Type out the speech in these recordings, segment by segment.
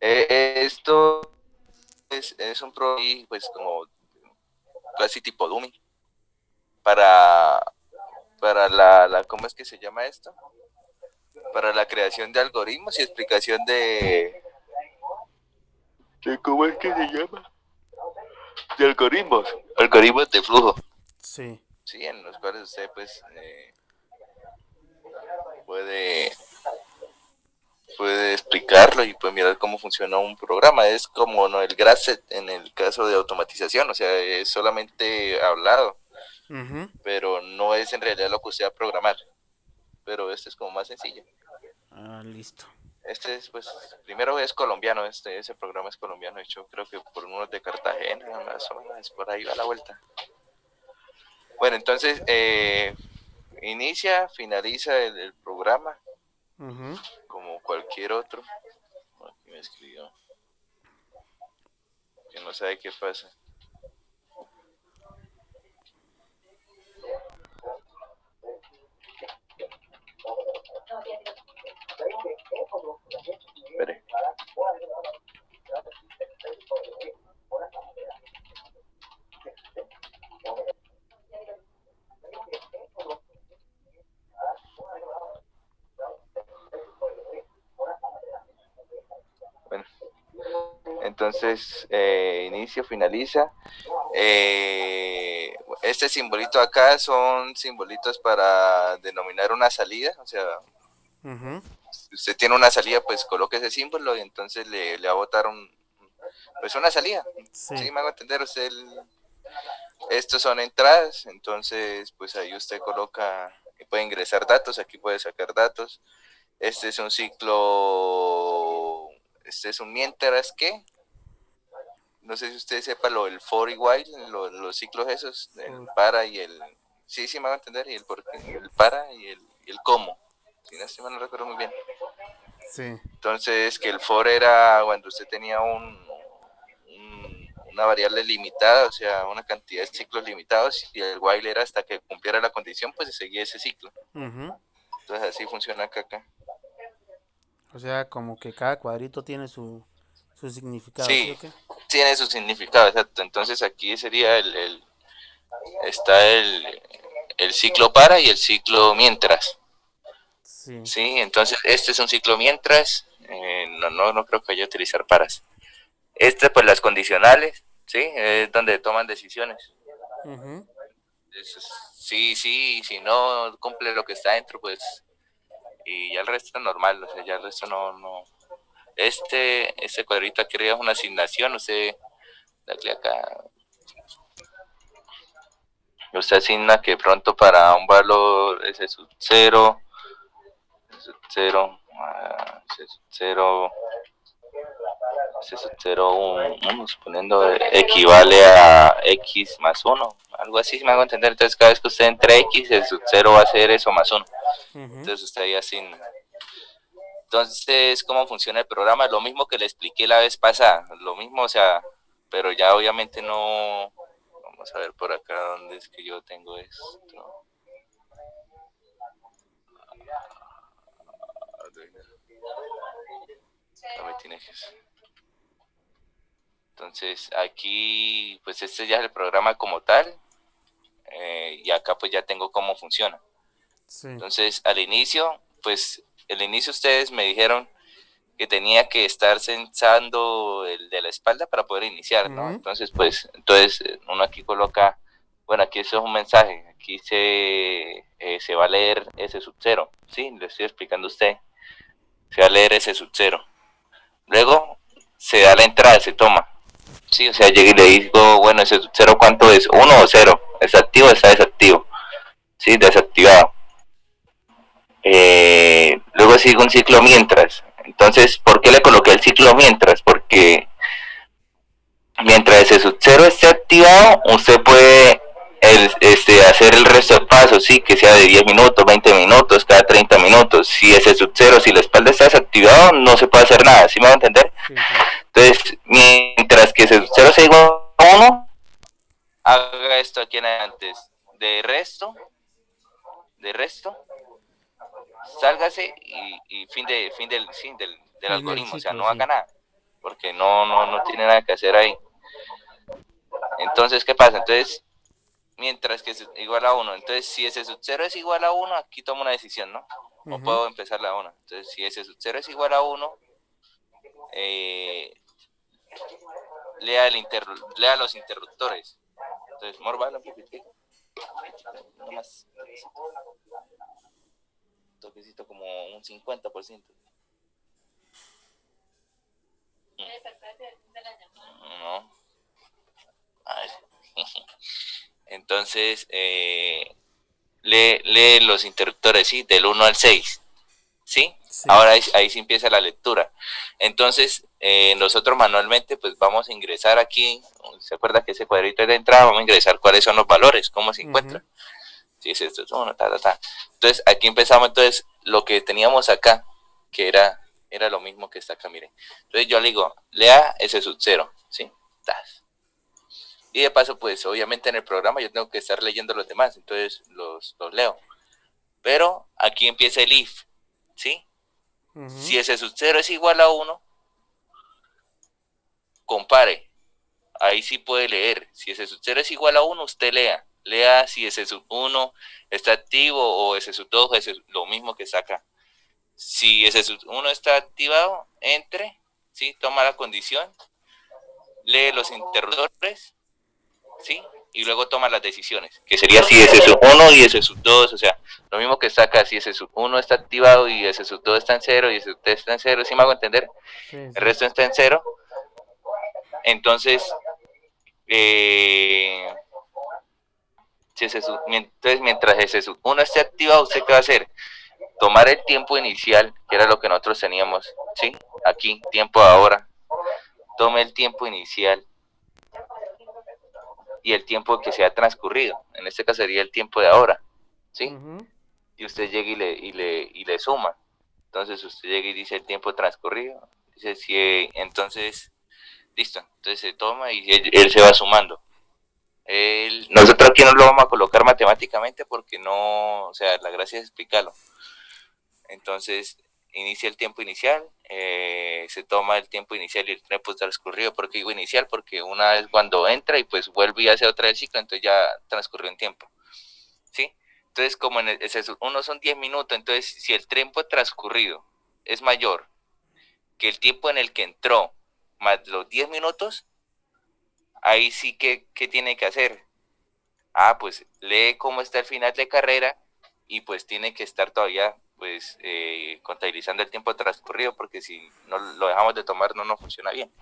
Esto es un programa pues como casi tipo Dummy para, para ¿cómo es que se llama esto? Para la creación de algoritmos y explicación de ¿cómo es que se llama? De algoritmos de flujo, Sí. sí, en los cuales usted pues puede puede explicarlo y puede mirar cómo funciona un programa. Es como no el Grasset en el caso de automatización, o sea, es solamente hablado, Ujú. pero no es en realidad lo que usted va a programar. Pero este es como más sencillo. Ah, listo. Este es, pues, primero es colombiano, ese programa es colombiano, hecho creo que por unos de Cartagena, más o menos, por ahí va la vuelta. Bueno, entonces, inicia, finaliza el programa, Ujú. como cualquier otro. Aquí me escribió, que no sabe qué pasa. Espere. Bueno, entonces, inicio, finaliza. Este simbolito acá son simbolitos para denominar una salida, o sea, Ujú. si usted tiene una salida, pues coloque ese símbolo y entonces le va a botar pues una salida. Sí. Sí, me hago entender, estos son entradas, entonces pues ahí usted coloca, puede ingresar datos, aquí puede sacar datos. Este es un ciclo, este es un mientras que, no sé si usted sepa lo del for y while, los ciclos esos, el For- para y el, sí, sí me va a entender, y el, por, el para y el cómo, si no estoy mal, no recuerdo muy bien. Sí. Entonces, que el for era cuando usted tenía una variable limitada, o sea, una cantidad de ciclos limitados, y el while era hasta que cumpliera la condición, pues se seguía ese ciclo. Ujú. Entonces, así funciona acá. O sea, como que cada cuadrito tiene su significado, ¿sí Sí, o qué? tiene su significado, exacto. Entonces, aquí sería está el ciclo para y el ciclo mientras. Sí. Sí, entonces este es un ciclo mientras, no creo que haya utilizar paras. Este, pues las condicionales, sí, es donde toman decisiones. Ujú. Sí, sí, si no cumple lo que está dentro, pues, y ya el resto es normal, o sea, ya el resto no. Este cuadrito aquí arriba es una asignación, dale acá, usted asigna que pronto para un valor ese sub 0, ese sub 0, ese sub 0, ese sub 0, suponiendo equivale a x más uno, algo así, si me hago entender. Entonces, cada vez que usted entre x, el sub 0 va a ser eso más uno. Ujú. Entonces, usted ahí asigna. Entonces, ¿cómo funciona el programa? Lo mismo que le expliqué la vez pasada, lo mismo, o sea, pero ya obviamente no. Vamos a ver por acá dónde es que yo tengo esto. No me tiene que... Entonces, aquí, pues este ya es el programa como tal, y acá pues ya tengo cómo funciona. Sí. Entonces, al inicio, pues el inicio ustedes me dijeron que tenía que estar censando el de la espalda para poder iniciar, ¿no? Ujú. Entonces, pues, uno aquí coloca, bueno, aquí eso es un mensaje, aquí se va a leer ese sub cero, ¿sí? Le estoy explicando a usted, se va a leer ese sub cero. Luego, se da la entrada, se toma, ¿sí? O sea, llegué y le digo, bueno, ese sub cero, ¿cuánto es? ¿Uno o cero? ¿Está activo o está desactivo? Sí, desactivado. Luego sigue un ciclo mientras. Entonces, ¿por qué le coloqué el ciclo mientras? Porque mientras ese sub cero esté activado, usted puede hacer el resto de pasos, sí, que sea de 10 minutos, 20 minutos, cada 30 minutos. Si ese sub cero, si la espalda está desactivado, no se puede hacer nada, ¿sí me va a entender? Sí, sí. Entonces, mientras que ese sub cero sea igual a 1, haga esto aquí en adelante. De resto, de resto, sálgase y fin del Fin del algoritmo, o sea, ciclo, no haga sí. nada. porque no tiene nada que hacer ahí. Entonces, ¿qué pasa? Entonces, mientras que es igual a uno, entonces si ese sub 0 es igual a uno, aquí tomo una decisión, ¿no? O Ujú. puedo empezar la 1. Entonces, si ese sub 0 es igual a uno, eh, lea los interruptores. Entonces, morba un poquitico, nomás, toquecito como un 50%. No, a ver. Entonces, lee los interruptores, ¿sí? Del 1 al 6, ¿sí? Sí. Ahora ahí sí empieza la lectura. Entonces, nosotros manualmente pues vamos a ingresar aquí, ¿se acuerda que ese cuadrito es de entrada? Vamos a ingresar cuáles son los valores, cómo se Ujú. encuentran. Si es esto, es uno, ta, ta, ta. Entonces, aquí empezamos entonces lo que teníamos acá, que era lo mismo que está acá, miren. Entonces yo le digo, lea ese sub 0, ¿sí? Tas. Y de paso, pues obviamente en el programa yo tengo que estar leyendo los demás, entonces los leo. Pero aquí empieza el if, ¿sí? Ujú. Si ese sub 0 es igual a uno, compare. Ahí sí puede leer. Si ese sub 0 es igual a uno, usted lea. Lea si ese sub 1 está activo o ese sub 2 es lo mismo que saca. Si ese sub 1 está activado, entre, ¿sí? Toma la condición, lee los interruptores, ¿sí? Y luego toma las decisiones, que sería si ese sub 1 y ese sub 2, o sea, lo mismo que saca si ese sub 1 está activado y ese sub 2 está en 0 y ese sub 3 está en 0, ¿sí me hago entender? Sí, El sí. resto está en 0, entonces, eh, si ese sub, entonces mientras ese sub 1 esté activado, ¿usted qué va a hacer? Tomar el tiempo inicial, que era lo que nosotros teníamos, ¿sí? Aquí, tiempo ahora. Tome el tiempo inicial y el tiempo que se ha transcurrido. En este caso sería el tiempo de ahora, ¿sí? Ujú. Y usted llega y le suma. Entonces usted llega y dice el tiempo transcurrido. Dice si entonces, listo. Entonces se toma y él se va sumando. Nosotros aquí no lo vamos a colocar matemáticamente porque no, o sea, la gracia es explicarlo. Entonces inicia el tiempo inicial, se toma el tiempo inicial y el tiempo transcurrido. ¿Por qué digo inicial? Porque una vez cuando entra y pues vuelve y hace otra del ciclo, entonces ya transcurrió un tiempo, ¿sí? Entonces como en uno son 10 minutos, entonces si el tiempo transcurrido es mayor que el tiempo en el que entró más los 10 minutos, ahí sí que tiene que hacer. Ah, pues lee cómo está el final de carrera y pues tiene que estar todavía pues contabilizando el tiempo transcurrido porque si no lo dejamos de tomar no nos funciona bien.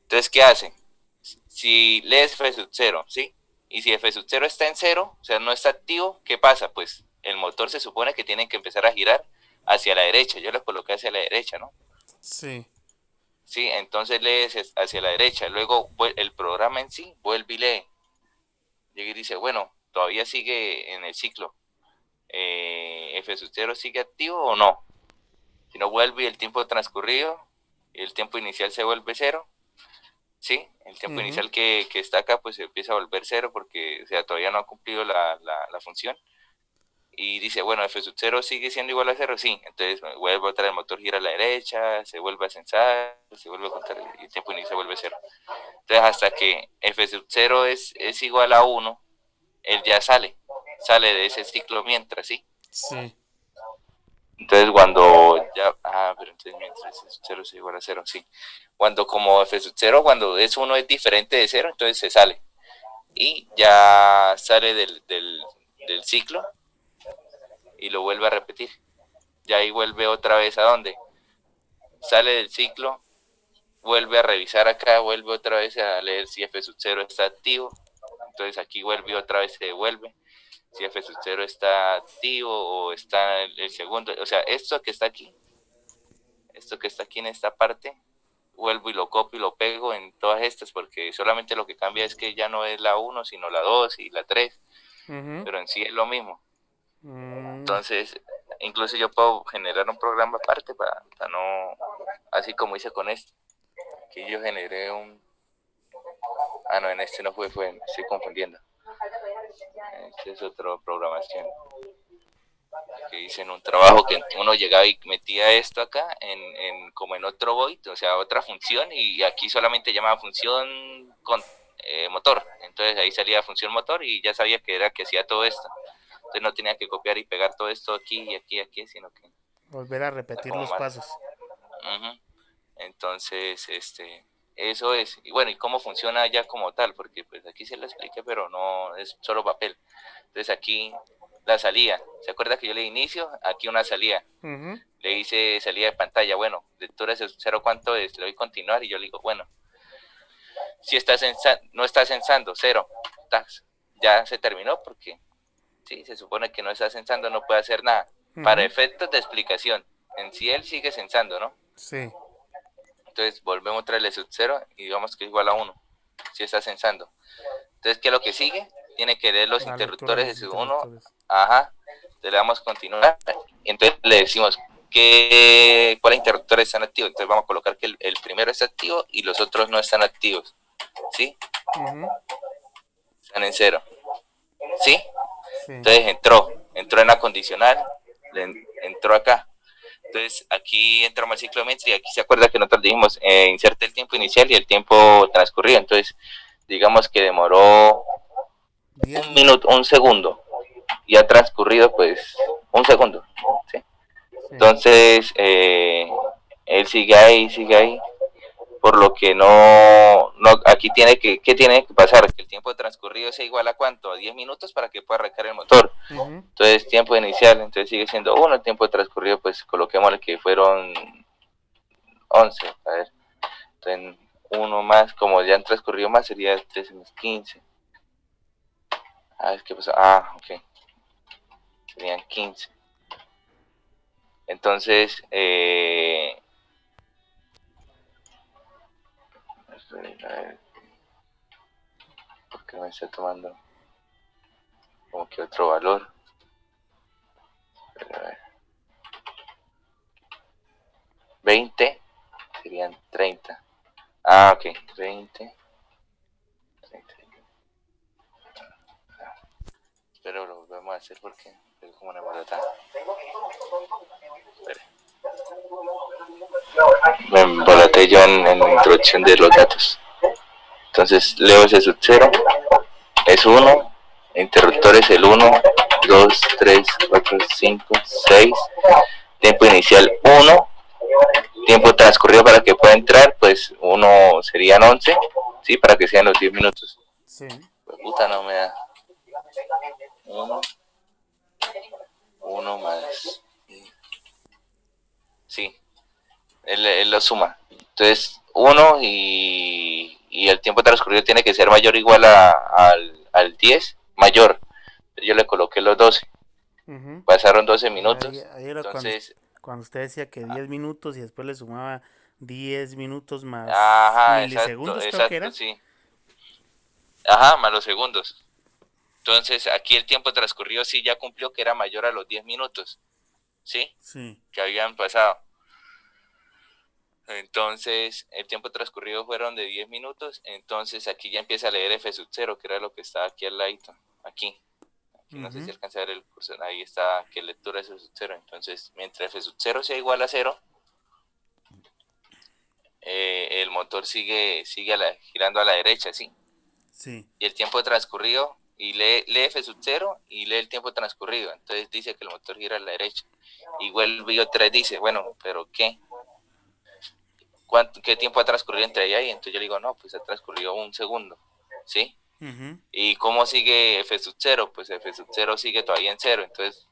Entonces, ¿qué hace? Si lees F sub 0, ¿sí? Y si F sub 0 está en 0, o sea, no está activo, ¿qué pasa? Pues el motor se supone que tiene que empezar a girar hacia la derecha. Yo lo coloqué hacia la derecha, ¿no? Sí. Sí, entonces lees hacia la derecha. Luego el programa en sí vuelve y lee. Llega y dice, bueno, todavía sigue en el ciclo. F sub 0 sigue activo o no. Si no vuelve y el tiempo transcurrido y el tiempo inicial se vuelve cero, ¿sí? El tiempo Ujú. inicial que está acá pues se empieza a volver cero porque o sea, todavía no ha cumplido la función. Y dice, bueno, F sub 0 sigue siendo igual a cero, sí. Entonces vuelve otra vez el motor gira a la derecha, se vuelve a censar, se vuelve a contar y el tiempo inicial se vuelve cero. Entonces hasta que F sub 0 es igual a uno, él ya sale de ese ciclo mientras, ¿sí? Sí. Entonces cuando ya, pero entonces mientras F sub 0 es igual a cero, sí. Cuando como F sub 0, cuando es uno es diferente de cero, entonces se sale. Y ya sale del ciclo y lo vuelve a repetir. Ya ahí vuelve otra vez a dónde. Sale del ciclo, vuelve a revisar acá, vuelve otra vez a leer si F sub 0 está activo. Entonces aquí vuelve otra vez se devuelve. Si F sub 0 está activo o está el segundo. O sea, esto que está aquí en esta parte, vuelvo y lo copio y lo pego en todas estas porque solamente lo que cambia es que ya no es la uno sino la 2 y la 3, Ujú. pero en sí es lo mismo. Mm. Entonces, incluso yo puedo generar un programa aparte para no, así como hice con este, que yo generé no, en este no fue, me estoy confundiendo. Este es otro programación. que hice en un trabajo que uno llegaba y metía esto acá como en otro void, o sea, otra función, y aquí solamente llamaba función con motor. Entonces ahí salía función motor y ya sabía que era que hacía todo esto. Entonces no tenía que copiar y pegar todo esto aquí y aquí y aquí, sino que Volver a era repetir como los más. pasos. Uh-huh. Entonces, eso es. Y bueno, ¿y cómo funciona ya como tal? Porque pues aquí se lo expliqué, pero no es solo papel. Entonces aquí la salida. ¿Se acuerda que yo le inicio? Aquí una salida. Uh-huh. Le hice salida de pantalla. Bueno, lectura de cero, ¿cuánto es? Le doy continuar y yo le digo, bueno, si no está censando, cero. Tax. Ya se terminó porque sí, se supone que no está censando, no puede hacer nada. Para Uh-huh. efectos de explicación. En sí él sigue censando, ¿no? Sí. Entonces volvemos a traerle sub 0 y digamos que es igual a 1. Si está censando. Entonces, ¿qué es lo que sigue? Tiene que leer los La lectura de interruptores de los sub 1. interruptores. Ajá. Entonces le damos a continuar. Y entonces le decimos cuáles interruptores están activos. Entonces vamos a colocar que el primero está activo y los otros no están activos. ¿Sí? Uh-huh. Están en 0. ¿Sí? Sí. Entonces entró en la condicional, entró acá. Entonces aquí entramos al ciclo de Metri y aquí se acuerda que nosotros dijimos inserte el tiempo inicial y el tiempo transcurrido. Entonces digamos que demoró 10 un minutos. minuto, un segundo y ha transcurrido pues un segundo. ¿Sí? Sí. Entonces él sigue ahí por lo que no aquí ¿qué tiene que pasar? Que el tiempo transcurrido sea igual a ¿cuánto? A 10 minutos para que pueda arrancar el motor. Uh-huh. Entonces tiempo inicial, entonces sigue siendo 1, el tiempo transcurrido pues coloquémosle que fueron 11, a ver, entonces 1 más, como ya han transcurrido más sería 13 más 15. ¿Qué pasó? Ok, serían 15. Entonces, a ver, ¿por qué me está tomando como que otro valor? A ver, 20 serían 30. Ok, 20. 30. Pero lo volvemos a hacer porque es como una barata. Me embolaté yo en la introducción de los datos. Entonces leo ese sub 0, es 1, interruptor es el 1, 2, 3, 4, 5, 6, tiempo inicial 1, tiempo transcurrido para que pueda entrar, pues 1 serían 11, ¿sí? Para que sean los 10 minutos. Sí. Pues puta, no me da. 1, 1 más. Sí, él lo suma. Entonces, 1 y el tiempo transcurrido tiene que ser mayor o igual al 10, mayor. Yo le coloqué los 12. Uh-huh. Pasaron 12 Ahí, minutos. ahí era Entonces, cuando usted decía que 10 minutos y después le sumaba 10 minutos más ajá, exacto, milisegundos, creo que exacto, era. sí. Ajá, más los segundos. Entonces, aquí el tiempo transcurrido sí ya cumplió que era mayor a los 10 minutos, ¿sí? Sí. Que habían pasado. Entonces, el tiempo transcurrido fueron de 10 minutos. Entonces, aquí ya empieza a leer F sub 0, que era lo que estaba aquí al ladito. Aquí. Aquí no sé si Uh-huh. alcanza a ver el curso. Ahí está, que lectura F sub 0. Entonces, mientras F sub 0 sea igual a 0, el motor sigue girando a la derecha, ¿sí? Sí. Y el tiempo transcurrido, y lee F sub 0 y lee el tiempo transcurrido. Entonces dice que el motor gira a la derecha. Y vuelve otra vez dice, bueno, ¿pero qué? ¿Qué tiempo ha transcurrido entre ella y? Entonces yo le digo, no, pues ha transcurrido un segundo, ¿sí? Uh-huh. ¿Y cómo sigue F sub 0? Pues F sub 0 sigue todavía en 0. Entonces,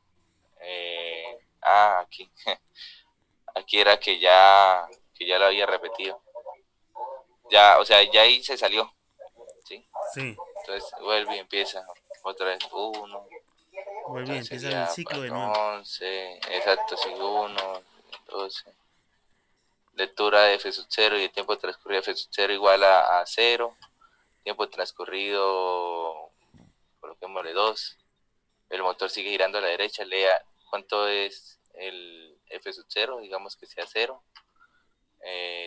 aquí. Aquí era que ya lo había repetido. Ya, o sea, ya ahí se salió, ¿sí? Sí. Entonces vuelve y empieza otra vez 1. Vuelve y Entonces empieza el sería ciclo de nuevo. 11, exacto, sí, 1, 12. Lectura de F sub 0 y el tiempo transcurrido de F sub 0 igual a 0. Tiempo transcurrido, coloquémosle 2. El motor sigue girando a la derecha, lea cuánto es el F sub 0, digamos que sea 0.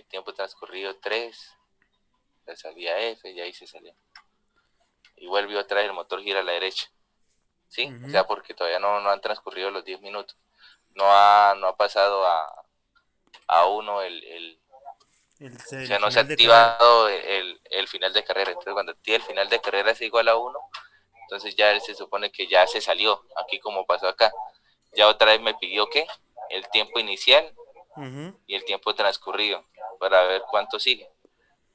Tiempo transcurrido 3. Salía F y ahí se salió. Y vuelve otra vez, el motor gira a la derecha. ¿sí? O Ujú. sea, porque todavía no han transcurrido los 10 minutos. No ha pasado a uno o El sea, no se ha final de carrera. activado el final de carrera. Entonces, cuando activa el final de carrera es igual a uno, entonces ya se supone que ya se salió, aquí como pasó acá. Ya otra vez me pidió que el tiempo inicial Ujú. y el tiempo transcurrido para ver cuánto sigue.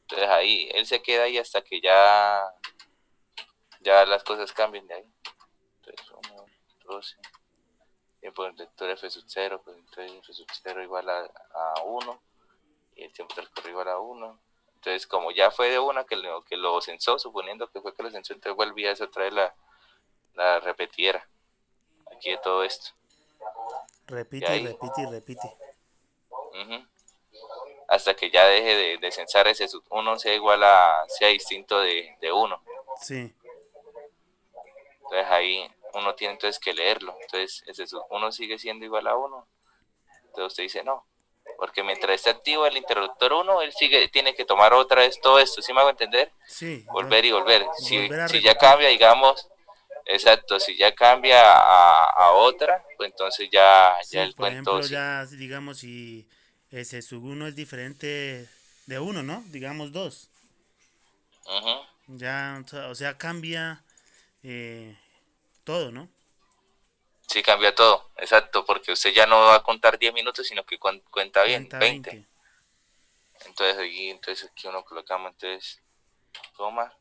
Entonces ahí él se queda ahí hasta que ya las cosas cambien de ahí. Entonces 1, 12, tiempo de lectura F sub 0, pues entonces F sub 0 igual a 1 y el tiempo transcurrido igual a 1. Entonces como ya fue de una que lo censó, suponiendo que fue que lo censó, entonces volvía a eso otra vez la repetiera aquí de todo esto. Y Repite y ahí, repite y repite. hasta que ya deje de censar ese sub 1 sea distinto de 1. Sí, Entonces ahí uno tiene entonces que leerlo. Entonces ese sub 1 sigue siendo igual a 1. Entonces usted dice no. Porque mientras esté activo el interruptor 1, él tiene que tomar otra vez todo esto. ¿Sí me hago entender? sí, Volver y volver. Si, volver a si ya repetir. cambia, digamos, exacto, si ya cambia a otra, pues entonces ya Sí, el por cuento ejemplo, sí. ya digamos si ese sub uno es diferente de uno, ¿no? Digamos dos. Ujú. Ya, o sea, cambia eh, todo, ¿no? Sí, cambia todo, exacto, porque usted ya no va a contar 10 minutos, sino que cuenta bien, Cuenta 20. 20. Entonces aquí uno colocamos, entonces, toma,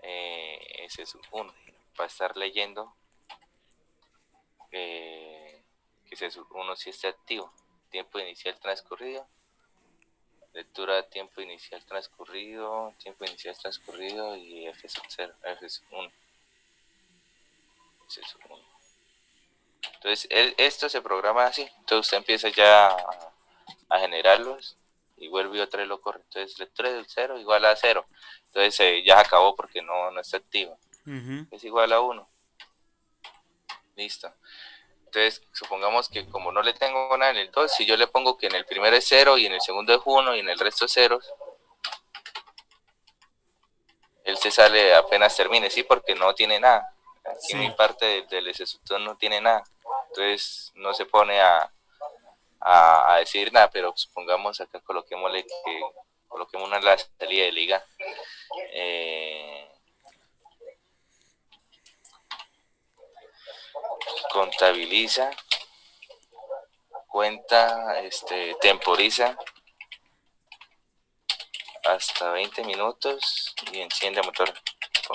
ese es uno, para estar leyendo que ese uno sí esté activo. Tiempo inicial transcurrido, lectura tiempo inicial transcurrido y F0, F1, F1. Entonces, esto se programa así. Entonces usted empieza ya a generarlos y vuelve y otra vez lo corre. Entonces, lectura del 0 igual a 0. Entonces, ya acabó porque no está activo. Ujú. Es igual a 1. Listo. Entonces, supongamos que como no le tengo nada en el 2, si yo le pongo que en el primero es 0 y en el segundo es 1 y en el resto es 0, él se sale apenas termine, ¿sí? Porque no tiene nada. Aquí en mi Sí. parte del executor no tiene nada. Entonces, no se pone a decir nada, pero supongamos acá coloquemos una la salida de liga. Eh, Contabiliza, cuenta, temporiza hasta 20 minutos y enciende motor.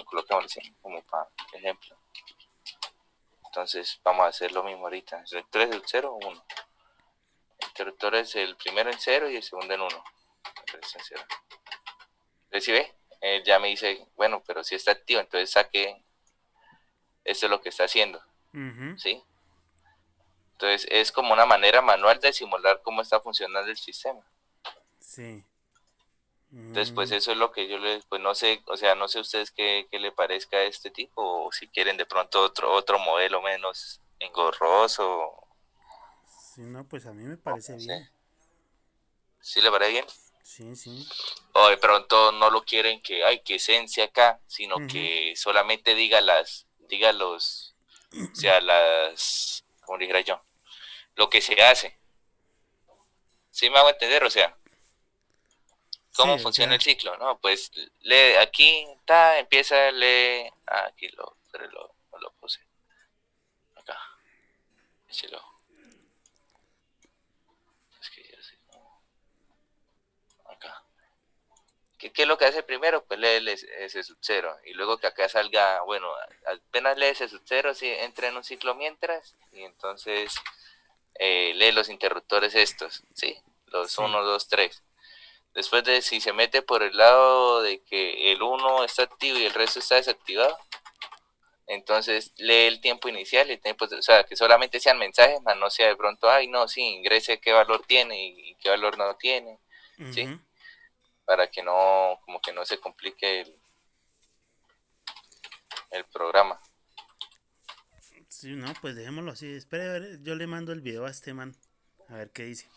Colocamos así como para ejemplo. Entonces vamos a hacer lo mismo ahorita. El interruptor es el 0 o 1. El interruptor es el primero en 0 y el segundo en 1. Entonces, si ve, él ya me dice, bueno, pero si está activo, entonces saque, esto es lo que está haciendo, Ujú. ¿sí? Entonces es como una manera manual de simular cómo está funcionando el sistema. Sí. Entonces, pues Mm. eso es lo que pues no sé, o sea, no sé ustedes qué le parezca a este tipo, o si quieren de pronto otro modelo menos engorroso, Sí, no, pues a mí me parece no sé, bien. ¿sí le parece bien? Sí, sí. O de pronto no lo quieren que esencia acá, sino Ujú. que solamente diga o sea, como dijera yo, lo que se hace. ¿Sí me hago entender? O sea, ¿cómo Sí, o funciona el sea, ciclo? No, pues lee aquí, empieza, lee, aquí lo puse, acá, échelo, es que ya sé, acá. ¿Qué es lo que hace primero? Pues lee ese sub cero y luego que acá salga, bueno, apenas lee ese sub cero, sí, entra en un ciclo mientras y entonces lee los interruptores estos, ¿sí? Los sí. uno 2 3. Después de si se mete por el lado de que el uno está activo y el resto está desactivado, entonces lee el tiempo inicial, o sea, que solamente sean mensajes, más no sea de pronto, ay, no, sí, ingrese qué valor tiene y qué valor no tiene, ¿sí? Ujú. Para que no, como que no se complique el programa. Sí, no, pues dejémoslo así. Espere, a ver, yo le mando el video a este man. A ver qué dice.